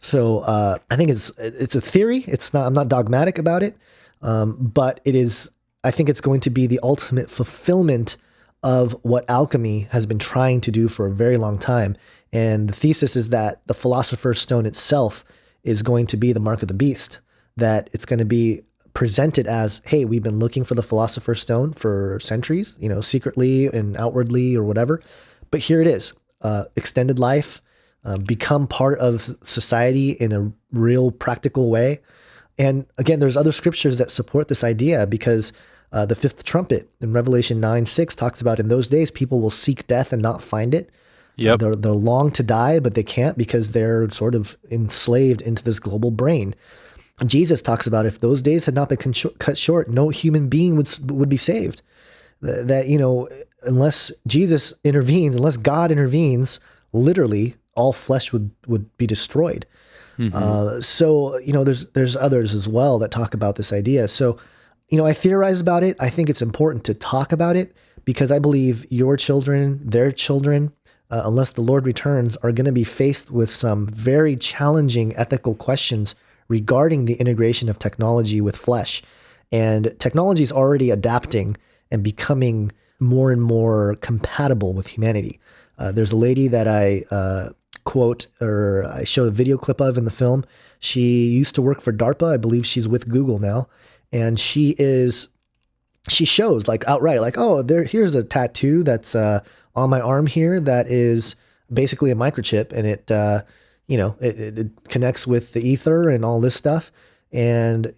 So I think it's a theory. I'm not dogmatic about it, but it is. I think it's going to be the ultimate fulfillment of what alchemy has been trying to do for a very long time. And the thesis is that the Philosopher's Stone itself is going to be the mark of the beast. That it's going to be presented as, hey, we've been looking for the Philosopher's Stone for centuries, secretly and outwardly or whatever. But here it is, extended life, become part of society in a real practical way. And again, there's other scriptures that support this idea because the fifth trumpet in Revelation 9:6 talks about in those days, people will seek death and not find it. Yep. They're long to die, but they can't because they're sort of enslaved into this global brain. Jesus talks about if those days had not been cut short, no human being would be saved. That, unless Jesus intervenes, unless God intervenes, literally all flesh would be destroyed. So, there's others as well that talk about this idea. So, I theorize about it. I think it's important to talk about it because I believe your children, their children, unless the Lord returns, are going to be faced with some very challenging ethical questions regarding the integration of technology with flesh. And technology is already adapting and becoming more and more compatible with humanity. There's a lady that I quote, or I show a video clip of in the film. She used to work for DARPA. I believe she's with Google now. And she shows like outright, like, oh, here's a tattoo that's on my arm here that is basically a microchip, and it connects with the ether and all this stuff. And,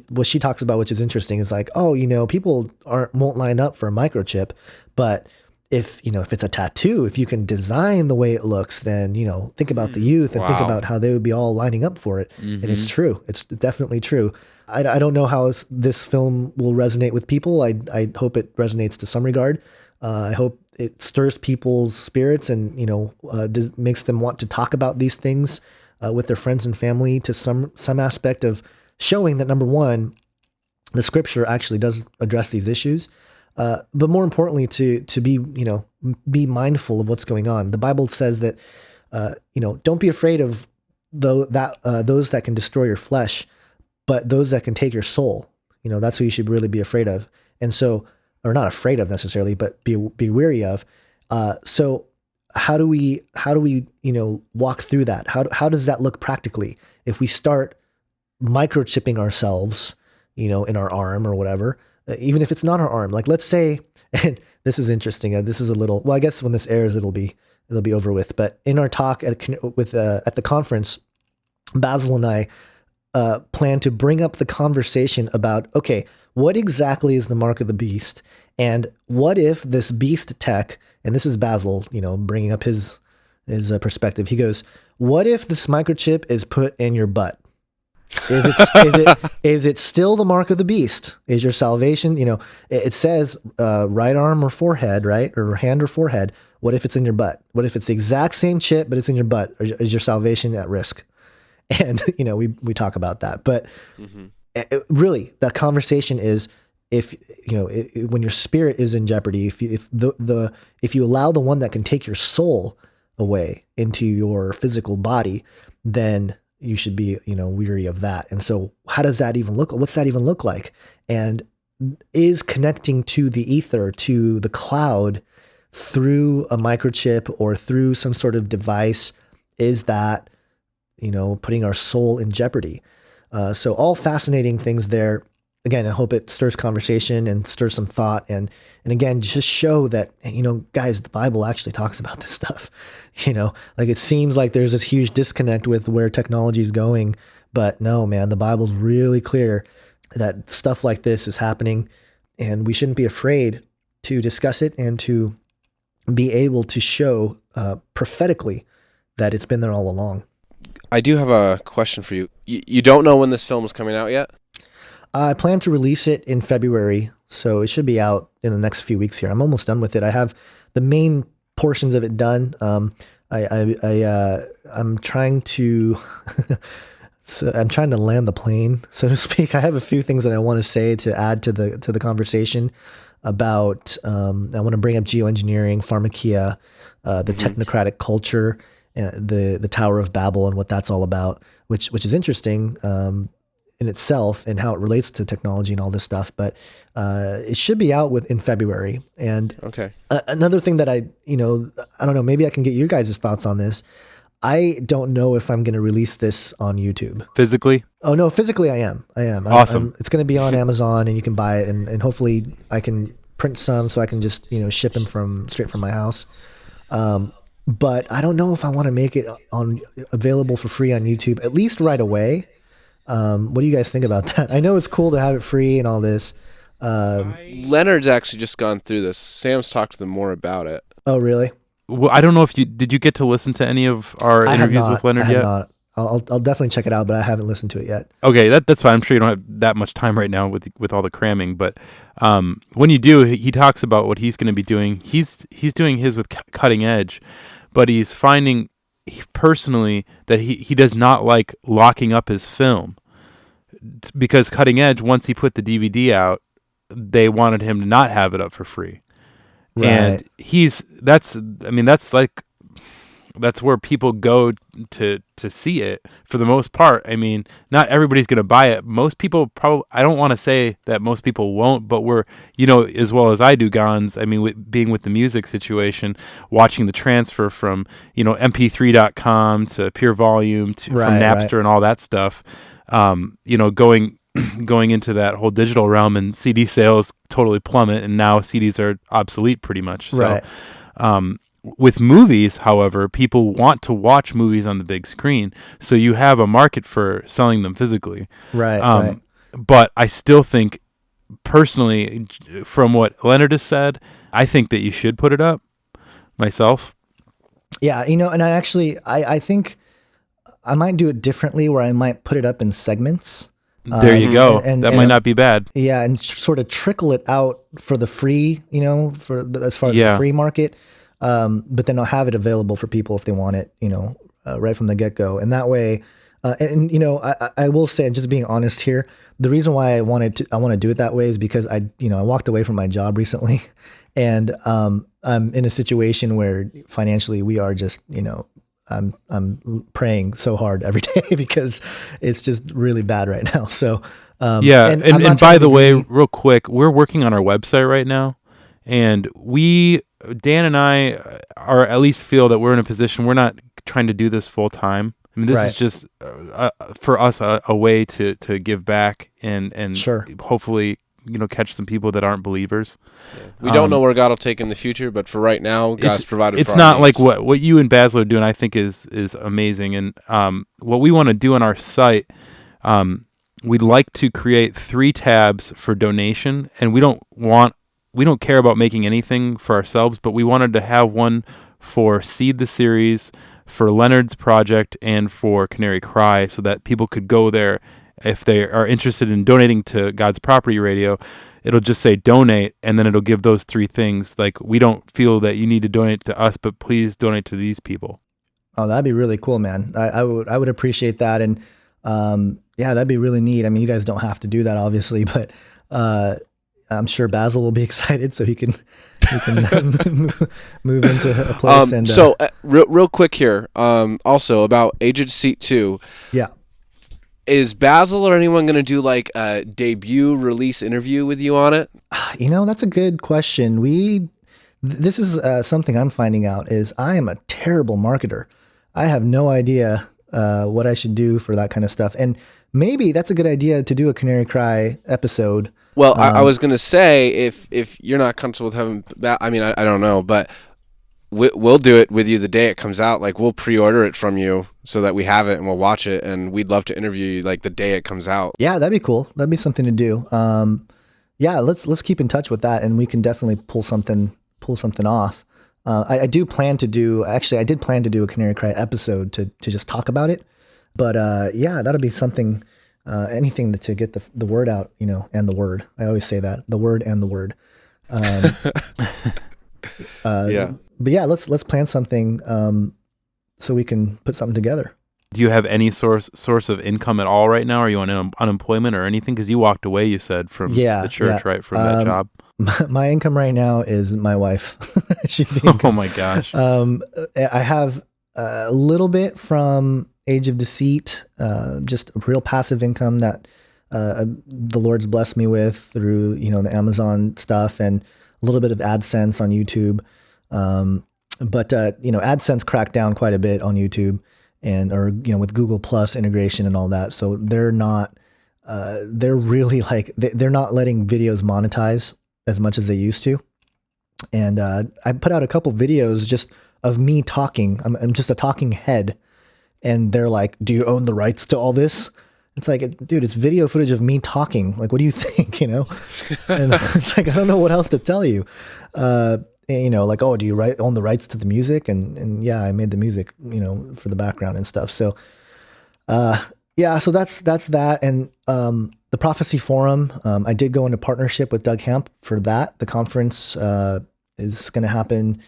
what she talks about, which is interesting, is like, oh, people won't line up for a microchip, but if it's a tattoo, if you can design the way it looks, then, think about the youth and think about how they would be all lining up for it. And it's true. It's definitely true. I don't know how this film will resonate with people. I hope it resonates to some regard. I hope it stirs people's spirits and, makes them want to talk about these things with their friends and family to some aspect of showing that, number one, the scripture actually does address these issues. But more importantly, to be mindful of what's going on. The Bible says that, don't be afraid of those that can destroy your flesh, but those that can take your soul. That's who you should really be afraid of. And so, or not afraid of necessarily, but be wary of. So how do we walk through that? How does that look practically? If we start microchipping ourselves, in our arm or whatever, even if it's not our arm, like let's say, and this is interesting. This is a little, well, I guess when this airs, it'll be over with. But in our talk at the conference, Basil and I plan to bring up the conversation about, okay, what exactly is the mark of the beast? And what if this beast tech, and this is Basil, bringing up his perspective. He goes, what if this microchip is put in your butt? Is it still the mark of the beast? Is your salvation, it says right arm or forehead, right? Or hand or forehead. What if it's in your butt? What if it's the exact same chip, but it's in your butt? Is your salvation at risk? And, we talk about that, but really that conversation is if when your spirit is in jeopardy, if you allow the one that can take your soul away into your physical body, then you should be, weary of that. And so how does that even look? What's that even look like? And is connecting to the ether, to the cloud through a microchip or through some sort of device, is that, putting our soul in jeopardy? So all fascinating things there. Again, I hope it stirs conversation and stirs some thought. And again, just show that, guys, the Bible actually talks about this stuff. Like it seems like there's this huge disconnect with where technology is going, but no, man, the Bible's really clear that stuff like this is happening, and we shouldn't be afraid to discuss it and to be able to show prophetically that it's been there all along. I do have a question for you. You don't know when this film is coming out yet? I plan to release it in February, so it should be out in the next few weeks here. I'm almost done with it. I have the main portions of it done. I'm trying to I'm trying to land the plane, so to speak. I have a few things that I want to say to add to the conversation about. I want to bring up geoengineering, pharmakia, the technocratic culture, the Tower of Babel and what that's all about, which is interesting in itself and how it relates to technology and all this stuff. But it should be out in February. And Okay. another thing that I don't know, maybe I can get your guys' thoughts on this. I don't know if I'm going to release this on YouTube. Physically? Oh no, physically I am. Awesome. It's going to be on Amazon and you can buy it, and hopefully I can print some so I can just ship them straight from my house. But I don't know if I want to make it available for free on YouTube, at least right away. What do you guys think about that? I know it's cool to have it free and all this. Leonard's actually just gone through this. Sam's talked to them more about it. Oh really? Well, I don't know if did you get to listen to any of our interviews with Leonard yet? Not. I'll definitely check it out, but I haven't listened to it yet. Okay, that's fine. I'm sure you don't have that much time right now with all the cramming, but when you do, he talks about what he's going to be doing. He's doing his with Cutting Edge, but he's finding personally that he does not like locking up his film, because Cutting Edge, once he put the DVD out, they wanted him to not have it up for free. Right. And that's where people go to see it for the most part. I mean, not everybody's going to buy it. Most people probably, I don't want to say that most people won't, but we're, as well as I do, Gons, I mean, being with the music situation, watching the transfer from, mp3.com to Pure Volume from Napster and all that stuff, going into that whole digital realm, and CD sales totally plummet, and now CDs are obsolete pretty much. So, with movies, however, people want to watch movies on the big screen, so you have a market for selling them physically. Right. But I still think, personally, from what Leonard has said, I think that you should put it up myself. Yeah, and I think I might do it differently, where I might put it up in segments. There you go. That might not be bad. Yeah, and sort of trickle it out for the free, as far as the free market. But then I'll have it available for people if they want it, right from the get-go. And that way, I will say, just being honest here, the reason why I want to do it that way is because I walked away from my job recently, and I'm in a situation where financially we are just, I'm praying so hard every day because it's just really bad right now. So, and by the way, real quick, we're working on our website right now, and Dan and I are at least feel that we're in a position, we're not trying to do this full time. I mean, this is just for us a way to give back and hopefully catch some people that aren't believers. Yeah. We don't know where God will take in the future, but for right now, God's provided. It's for not our like needs. what you and Basil are doing. I think is amazing, and what we want to do on our site, we'd like to create 3 tabs for donation, and we don't care about making anything for ourselves, but we wanted to have one for Seed the Series, for Leonard's project, and for Canary Cry, so that people could go there if they are interested in donating to God's Property Radio. It'll just say donate, and then it'll give those 3 things. Like, we don't feel that you need to donate to us, but please donate to these people. Oh, that'd be really cool, man. I would appreciate that. And that'd be really neat. I mean, you guys don't have to do that, obviously, but I'm sure Basil will be excited, so he can move into a place. And real quick here, also about Age of Deceit 2. Yeah. Is Basil or anyone going to do like a debut release interview with you on it? That's a good question. This is something I'm finding out is I am a terrible marketer. I have no idea what I should do for that kind of stuff. And maybe that's a good idea to do a Canary Cry episode. Well, I was going to say, if you're not comfortable with having, I don't know, but we'll do it with you the day it comes out. Like, we'll pre-order it from you so that we have it and we'll watch it, and we'd love to interview you like the day it comes out. Yeah, that'd be cool. That'd be something to do. Let's keep in touch with that, and we can definitely pull something off. I did plan to do a Canary Cry episode to just talk about it, but that'll be something. Anything to get the word out, and the word. I always say that, the word and the word. But yeah, let's plan something so we can put something together. Do you have any source of income at all right now? Are you on unemployment or anything? Because you walked away, you said, from the church, right? From that job. My income right now is my wife. She's the income. Oh my gosh. I have a little bit from Age of Deceit, just a real passive income that the Lord's blessed me with through, the Amazon stuff, and a little bit of AdSense on YouTube. But AdSense cracked down quite a bit on YouTube or with Google Plus integration and all that. So they're not, they're really they're not letting videos monetize as much as they used to. And I put out a couple videos just of me talking. I'm just a talking head. And they're like, do you own the rights to all this? It's like, dude, it's video footage of me talking. Like, what do you think, And it's like, I don't know what else to tell you. Like, oh, do you own the rights to the music? And yeah, I made the music, for the background and stuff. So, so that's that. And the Prophecy Forum, I did go into partnership with Doug Hamp for that. The conference is going to happen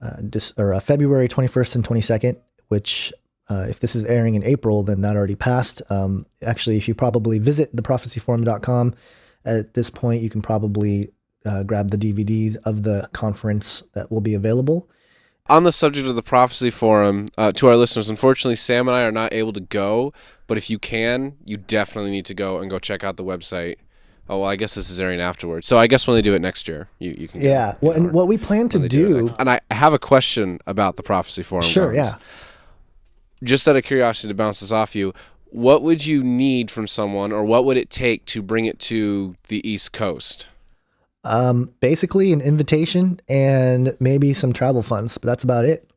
February 21st and 22nd, which if this is airing in April, then that already passed. Actually, if you probably visit theprophecyforum.com at this point, you can probably grab the DVDs of the conference that will be available. On the subject of the Prophecy Forum, to our listeners, unfortunately, Sam and I are not able to go, but if you can, you definitely need to go and go check out the website. Oh, well, I guess this is airing afterwards. So I guess when they do it next year, you can go. Yeah, and what we plan to do... And I have a question about the Prophecy Forum. Sure, yeah. Just out of curiosity to bounce this off you, what would you need from someone, or what would it take to bring it to the East Coast? Basically an invitation and maybe some travel funds, but that's about it.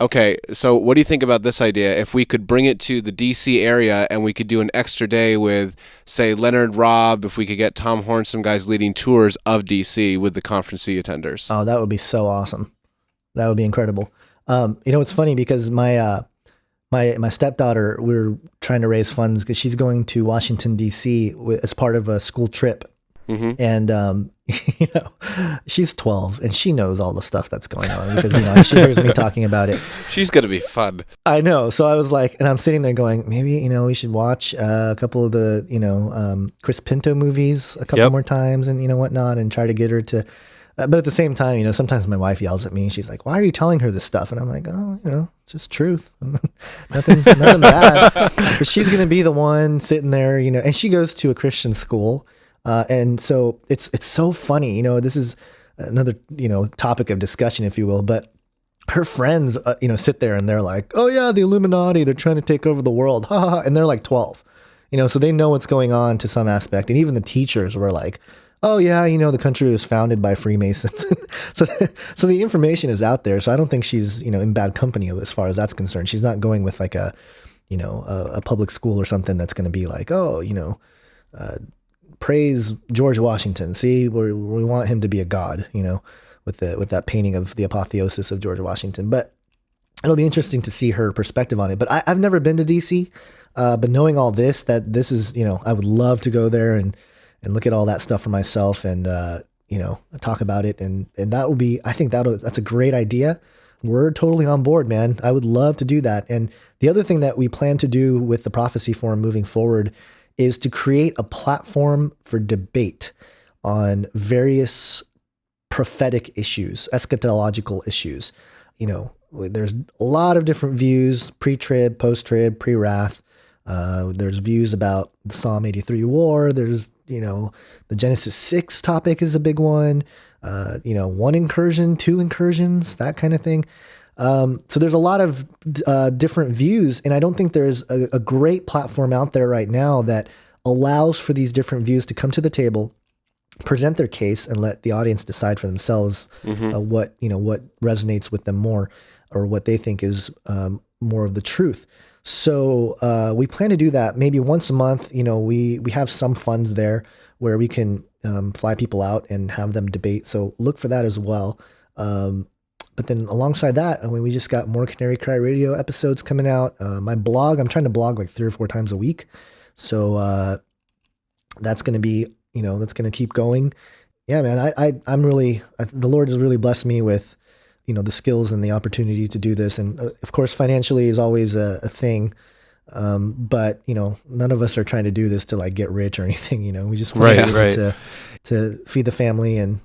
Okay, so what do you think about this idea? If we could bring it to the DC area and we could do an extra day with, say, Leonard Robb, if we could get Tom Horn, some guys leading tours of DC with the conferencee attenders. Oh, that would be so awesome. That would be incredible. It's funny because my stepdaughter, we're trying to raise funds because she's going to Washington, D.C. as part of a school trip. Mm-hmm. And, she's 12 and she knows all the stuff that's going on because, she hears me talking about it. She's going to be fun. I know. So I was like, and I'm sitting there going, maybe, we should watch a couple of the, Chris Pinto movies a couple more times and, whatnot, and try to get her to, but at the same time, sometimes my wife yells at me and she's like, why are you telling her this stuff? And I'm like, oh, just truth. nothing bad. But she's going to be the one sitting there, and she goes to a Christian school. And so it's so funny, this is another, topic of discussion, if you will, but her friends, sit there and they're like, oh yeah, the Illuminati, they're trying to take over the world. Ha ha ha. And they're like 12, so they know what's going on to some aspect. And even the teachers were like, oh yeah, the country was founded by Freemasons. so the information is out there. So I don't think she's, in bad company as far as that's concerned. She's not going with like a public school or something that's going to be like, oh, praise George Washington. See, we want him to be a god, with that painting of the apotheosis of George Washington. But it'll be interesting to see her perspective on it. But I've never been to DC, but knowing all this, that this is, I would love to go there and look at all that stuff for myself and, talk about it. And that will be, I think that's a great idea. We're totally on board, man. I would love to do that. And the other thing that we plan to do with the Prophecy Forum moving forward is to create a platform for debate on various prophetic issues, eschatological issues. There's a lot of different views, pre-trib, post-trib, pre-wrath. There's views about the Psalm 83 war. There's, the Genesis 6 topic is a big one. One incursion, two incursions, that kind of thing. So there's a lot of different views, and I don't think there's a great platform out there right now that allows for these different views to come to the table, present their case, and let the audience decide for themselves what resonates with them more, or what they think is more of the truth. So we plan to do that maybe once a month. We have some funds there where we can fly people out and have them debate. So look for that as well. But then alongside that, we just got more Canary Cry Radio episodes coming out. My blog, I'm trying to blog like 3 or 4 times a week. So that's going to be, that's going to keep going. Yeah, man, I'm really, the Lord has really blessed me with, the skills and the opportunity to do this. And of course, financially is always a thing. But none of us are trying to do this to like get rich or anything. We just want to be able to feed the family and